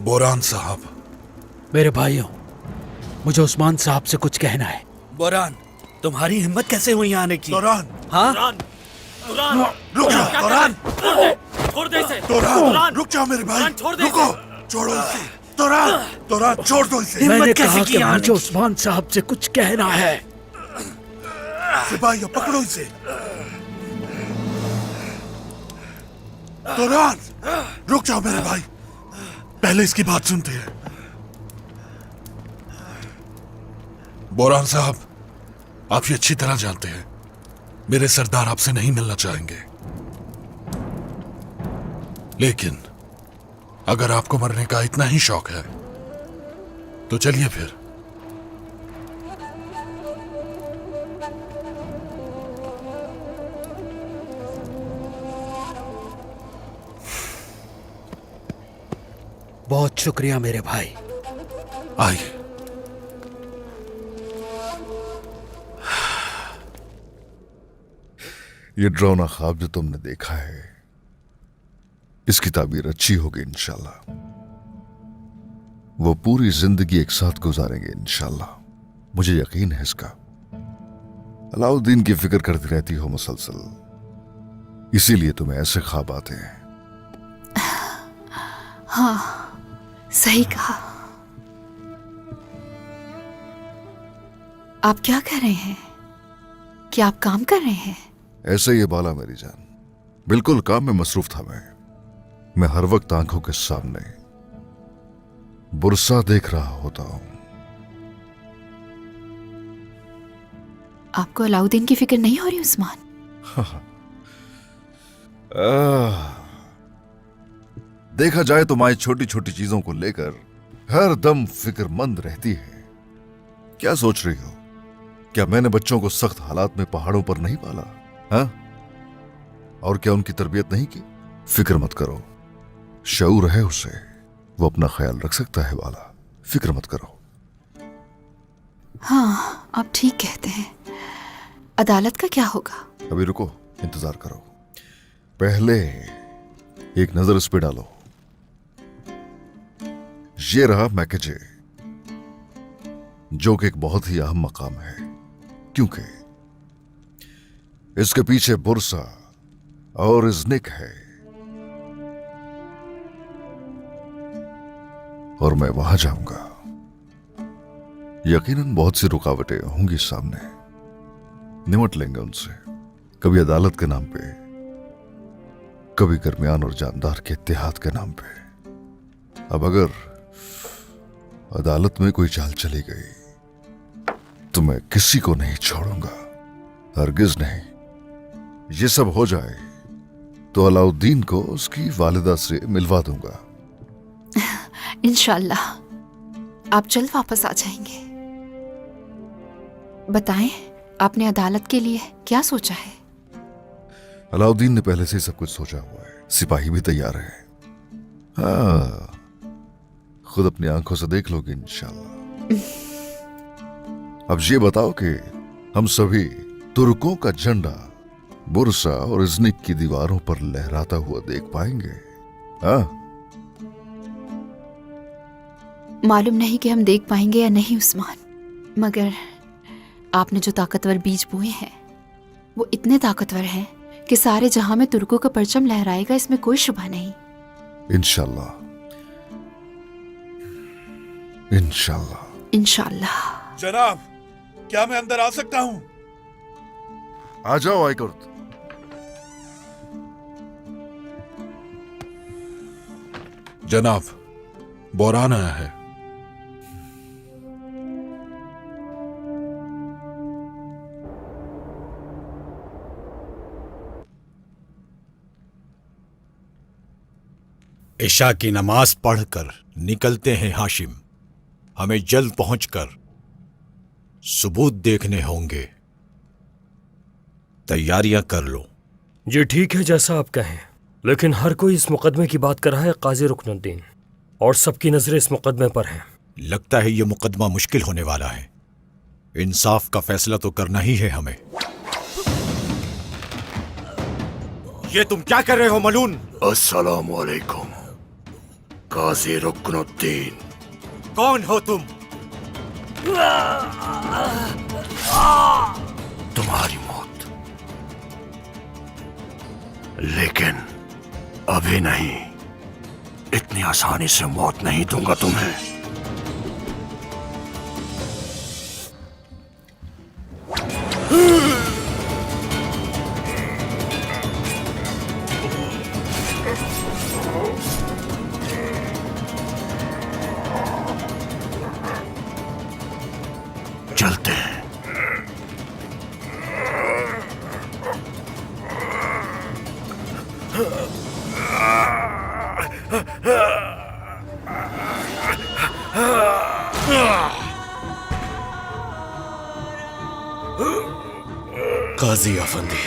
Boron साहब। मेरे भाइयों, मुझे उस्मान साहब से कुछ कहना है। बोरान, तुम्हारी हिम्मत कैसे हुई यहाँ आने की? बोरान, हाँ? रुक जाओ। बोरान, छोड़ दे इसे। बोरान, रुक जाओ मेरे भाई। बोरान, छोड़ दे रुको, छोड़ो इसे। बोरान, छोड़ दो इसे। हिम्मत मैंने कैसे कहा की कि आने मुझे की? उस्मान साहब से कुछ कहना है। सिपाहियों, पकड़ो इसे। बोरान, रुक जाओ मेरे भाई, पहले इसकी बात सुनते हैं। बोरान साहब, आप ये अच्छी तरह जानते हैं मेरे सरदार आपसे नहीं मिलना चाहेंगे, लेकिन अगर आपको मरने का इतना ही शौक है तो चलिए फिर। बहुत शुक्रिया मेरे भाई। आइए। ये डरावना ख्वाब जो तुमने देखा है, इसकी ताबीर अच्छी होगी इंशाल्लाह। वो पूरी जिंदगी एक साथ गुजारेंगे इंशाल्लाह, मुझे यकीन है इसका। अलाउद्दीन की फिक्र करती रहती हो मुसलसल, इसीलिए तुम्हें ऐसे ख्वाब आते हैं। हाँ, सही कहा। आप क्या कर रहे हैं? क्या आप काम कर रहे हैं? ऐसे ही बाला मेरी जान, बिल्कुल काम में मसरूफ था मैं हर वक्त आंखों के सामने बुरसा देख रहा होता हूं। आपको अलाउद्दीन की फिक्र नहीं हो रही उस्मान? देखा जाए तो माए छोटी छोटी चीजों को लेकर हर दम फिक्रमंद रहती है। क्या सोच रही हो, क्या मैंने बच्चों को सख्त हालात में पहाड़ों पर नहीं पाला? हाँ? और क्या उनकी तरबियत नहीं की? फिक्र मत करो, शऊर है उसे, वो अपना ख्याल रख सकता है वाला, फिक्र मत करो। हाँ, आप ठीक कहते हैं। अदालत का क्या होगा? अभी रुको, इंतजार करो। पहले एक नजर इस पे डालो। ये रहा मैकेजे, जो कि एक बहुत ही अहम मकाम है, क्योंकि इसके पीछे बुरसा और इज़्निक है, और मैं वहां जाऊंगा। यकीनन बहुत सी रुकावटें होंगी सामने, निमट लेंगे उनसे, कभी अदालत के नाम पे, कभी दरमियान और जानदार के इत्तेहाद के नाम पे। अब अगर अदालत में कोई चाल चली गई तो मैं किसी को नहीं छोड़ूंगा, हरगिज नहीं। ये सब हो जाए तो अलाउद्दीन को उसकी वालिदा से मिलवा दूंगा। इंशाल्लाह आप जल्द वापस आ जाएंगे। बताएं, आपने अदालत के लिए क्या सोचा है? अलाउद्दीन ने पहले से ही सब कुछ सोचा हुआ है, सिपाही भी तैयार है। हाँ, खुद अपनी आंखों से देख लोगे इंशाल्लाह। अब ये बताओ कि हम सभी तुर्कों का झंडा बुरसा और इज़्निक की दीवारों पर लहराता हुआ देख पाएंगे? हाँ? मालूम नहीं कि हम देख पाएंगे या नहीं उस्मान, मगर आपने जो ताकतवर बीज बोए हैं वो इतने ताकतवर हैं कि सारे जहां में तुर्कों का परचम लहराएगा, इसमें कोई शुबह नहीं। इंशाल्लाह, इंशाल्लाह, इंशाल्लाह। जनाब, क्या मैं अंदर आ सकता हूं? आ जाओ आइकुर्त। जनाब, बोरान आया है। इशा की नमाज पढ़कर निकलते हैं हाशिम। हमें जल्द पहुंचकर सबूत देखने होंगे। तैयारियां कर लो। ये ठीक है जैसा आप कहें, लेकिन हर कोई इस मुकदमे की बात कर रहा है काजी रुकनुद्दीन, और सबकी नजरें इस मुकदमे पर हैं। लगता है ये मुकदमा मुश्किल होने वाला है। इंसाफ का फैसला तो करना ही है हमें। ये तुम क्या कर रहे हो मलून? अस्सलाम वालेकुम। काजी रुकनुद्दीन। कौन हो तुम? तुम्हारी मौत, लेकिन अभी नहीं। इतनी आसानी से मौत नहीं दूंगा तुम्हें। चलते हैं। काजी अफंदी,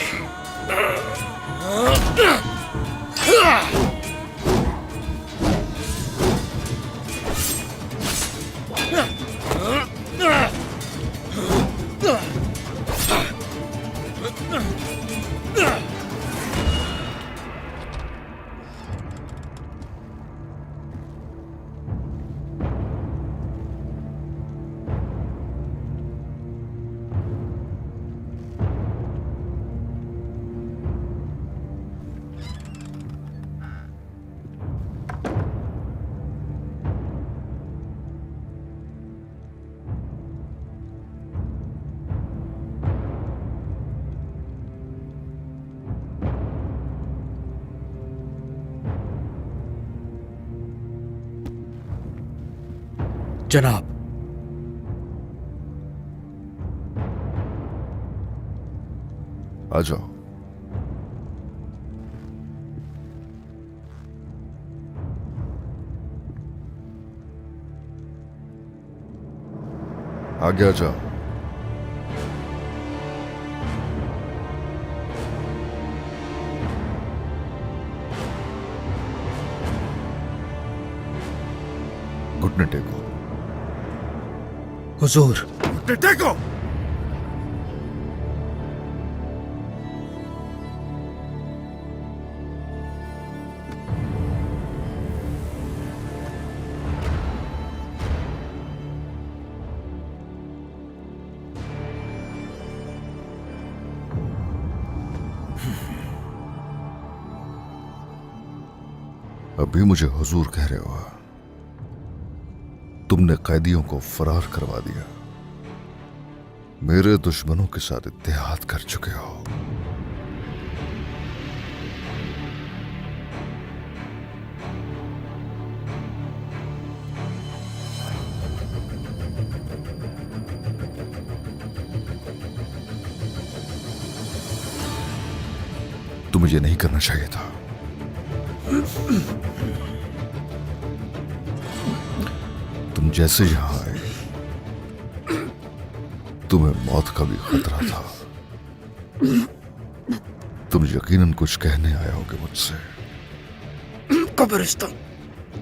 जनाब, आ जाओ। आगे आ जाओ। घुटने टेको। हुजूर, टेको। अभी मुझे हुजूर कह रहे हो? तुमने कैदियों को फरार करवा दिया, मेरे दुश्मनों के साथ इत्तेहाद कर चुके हो। तुम्हें ये नहीं करना चाहिए था। तुम जैसे यहां आए, तुम्हें मौत का भी खतरा था। तुम यकीनन कुछ कहने आए होगे मुझसे।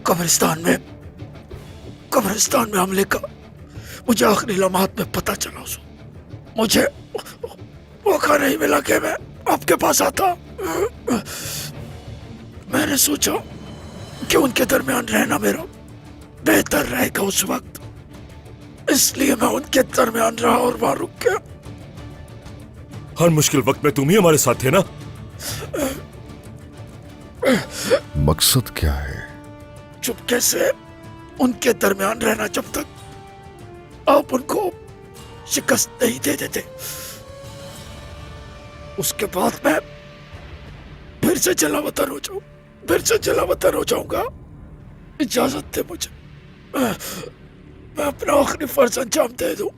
कब्रिस्तान में हमले का मुझे आखिरी लम्हात में पता चला। मुझे मौका नहीं मिला कि मैं आपके पास आता। मैंने सोचा कि उनके दरमियान रहना मेरा बेहतर रहेगा उस वक्त, इसलिए मैं उनके दरमियान रहा और वहां रुक गया। हर मुश्किल वक्त में तुम ही हमारे साथ थे ना? मकसद क्या है? चुपके से उनके दरमियान रहना जब तक आप उनको शिकस्त नहीं दे देते। उसके बाद मैं फिर से जलावतन हो जाऊंगा। इजाजत दे मुझे, मैं अपना आखिरी फर्ज अंजाम दे दूं।